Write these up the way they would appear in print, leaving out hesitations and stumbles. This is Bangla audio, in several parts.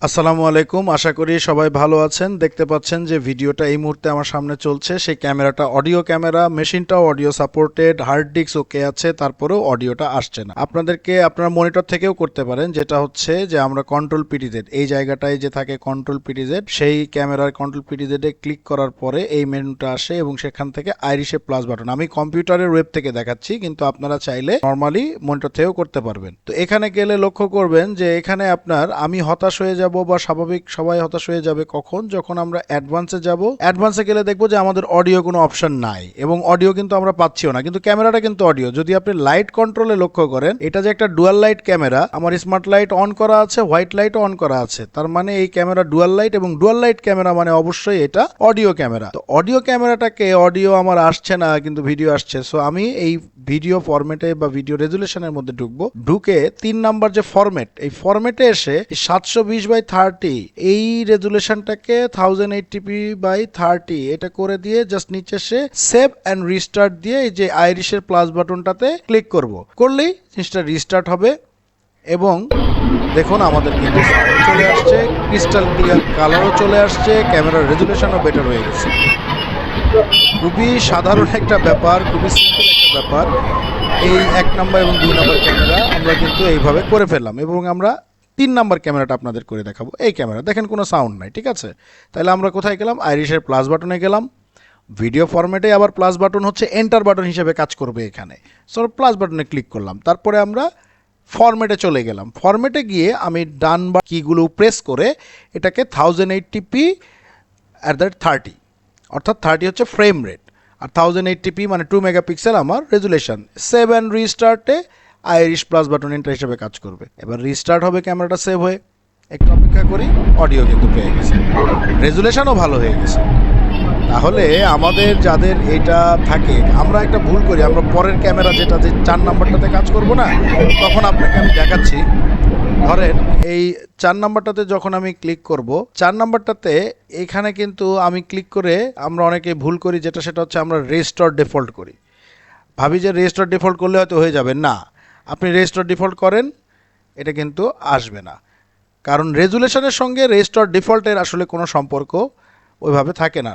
আসসালামু আলাইকুম, আশা করি সবাই ভালো আছেন। দেখতে পাচ্ছেন যে ভিডিওটা এই মুহূর্তে আমার সামনে চলছে। সেই ক্যামেরাটা অডিও ক্যামেরা, মেশিনটাও audio supported, hard disk okay আছে, তারপরেও অডিওটা আসছে না। আপনাদেরকে আপনারা মনিটর থেকেও করতে পারেন, যেটা হচ্ছে যে আমরা কন্ট্রোল পিটিজেড, এই জায়গাটায় যে থাকে কন্ট্রোল পিটিজেড, সেই ক্যামেরার কন্ট্রোল পিটিজেডে ক্লিক করার পরে এই মেনুটা আসে এবং সেখান থেকে আইরিশে প্লাস বাটন। আমি কম্পিউটারের ওয়েব থেকে দেখাচ্ছি, কিন্তু আপনারা চাইলে নর্মালি মনিটর থেকেও করতে পারবেন। তো এখানে গেলে লক্ষ্য করবেন যে এখানে আপনার আমি হতাশ হয়ে যাব বা স্বাভাবিক সবাই হতাশ হয়ে যাবে কখন, যখন আমরা অ্যাডভান্সে যাব। অ্যাডভান্সে গেলে দেখবো যে আমাদের অডিও কোনো অপশন নাই এবং অডিও কিন্তু আমরা পাচ্ছিও না, কিন্তু ক্যামেরাটা কিন্তু অডিও। যদি আপনি লাইট কন্ট্রোলে লক্ষ্য করেন, এটা যে একটা ডুয়াল লাইট ক্যামেরা, আমার স্মার্ট লাইট অন করা আছে, হোয়াইট লাইটও অন করা আছে, তার মানে এই ক্যামেরা ডুয়াল লাইট, এবং ডুয়াল লাইট ক্যামেরা মানে অবশ্যই এটা অডিও ক্যামেরা। তো অডিও ক্যামেরাটাকে অডিও আমার আসছে না কিন্তু ভিডিও আসছে, সো আমি এই ভিডিও ফরম্যাটে বা ভিডিও রেজুলেশনের মধ্যে ঢুকবো। ঢুকে 3 নাম্বার যে ফরম্যাট, এই ফরম্যাটে এসে 720x30 এই রেজুলেশনটাকে 1080p/30 এটা করে দিয়ে জাস্ট নিচে এসে সেভ অ্যান্ড রিস্টার্ট দিয়ে এই যে আইরিশের প্লাস বাটনটাতে ক্লিক করব। করলেই জিনিসটা রিস্টার্ট হবে এবং দেখুন আমাদের কিন্তু সাউন্ড চলে আসছে, ক্রিস্টাল ক্লিয়ার কালারও চলে আসছে, ক্যামেরার রেজুলেশনও বেটার হয়ে গেছে। খুবই সাধারণ একটা ব্যাপার, খুবই সিম্পল একটা ব্যাপার। এই 1 নাম্বার এবং 2 নাম্বার ক্যামেরা আমরা কিন্তু এইভাবে করে ফেললাম এবং আমরা 3 নাম্বার ক্যামেরাটা আপনাদের করে দেখাবো। এই ক্যামেরা দেখেন কোনো সাউন্ড নাই, ঠিক আছে? তাহলে আমরা কোথায় গেলাম? আইরিশের প্লাস বাটনে গেলাম। ভিডিও ফরম্যাটে আবার প্লাস বাটন হচ্ছে এন্টার বাটন হিসেবে কাজ করবে এখানে, সো প্লাস বাটনে ক্লিক করলাম। তারপরে আমরা ফরম্যাটে চলে গেলাম। ফরম্যাটে গিয়ে আমি ডান বা কিগুলো প্রেস করে এটাকে 1080p/30, অর্থাৎ 30 হচ্ছে ফ্রেম রেট আর 1080p মানে 2 মেগাপিক্সেল আমার রেজুলেশন। 7 রিস্টার্টে আইরিশ প্লাস বাটন এন্টার হিসেবে কাজ করবে। এবার রিস্টার্ট হবে ক্যামেরাটা সেভ হয়ে। একটু অপেক্ষা করি, অডিও কিন্তু পেয়ে গেছে, রেজুলেশনও ভালো হয়ে গেছে। তাহলে আমাদের যাদের এটা থাকে, আমরা একটা ভুল করি, আমরা পরের ক্যামেরা যেটা যে 4 নাম্বারটাতে কাজ করব না, তখন আপনাকে আমি দেখাচ্ছি। ধরেন এই 4 নাম্বারটাতে যখন আমি ক্লিক করব, 4 নাম্বারটাতে এখানে কিন্তু আমি ক্লিক করে আমরা অনেকে ভুল করি, যেটা সেটা হচ্ছে আমরা রেস্টোর ডিফল্ট করি। ভাবি যে রেস্টোর ডিফল্ট করলে হয়তো হয়ে যাবে, না। আপনি রেস্টোর ডিফল্ট করেন, এটা কিন্তু আসবে না, কারণ রেজুলেশনের সঙ্গে রেস্টোর ডিফল্টের আসলে কোনো সম্পর্ক ওইভাবে থাকে না।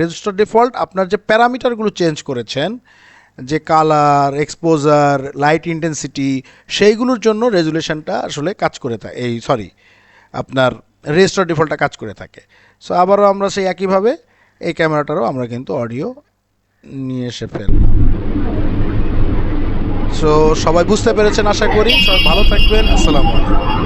রেজিস্টার ডিফল্ট আপনার যে প্যারামিটারগুলো চেঞ্জ করেছেন, যে কালার, এক্সপোজার, লাইট ইন্টেন্সিটি, সেইগুলোর জন্য রেজুলেশনটা আসলে কাজ করে থাকে, আপনার রেজিস্টার ডিফল্টটা কাজ করে থাকে। সো আবারও আমরা সেই একইভাবে এই ক্যামেরাটারও আমরা কিন্তু অডিও নিয়ে এসে ফেললাম। সো সবাই বুঝতে পেরেছেন আশা করি। সবাই ভালো থাকবেন। আসসালামু আলাইকুম।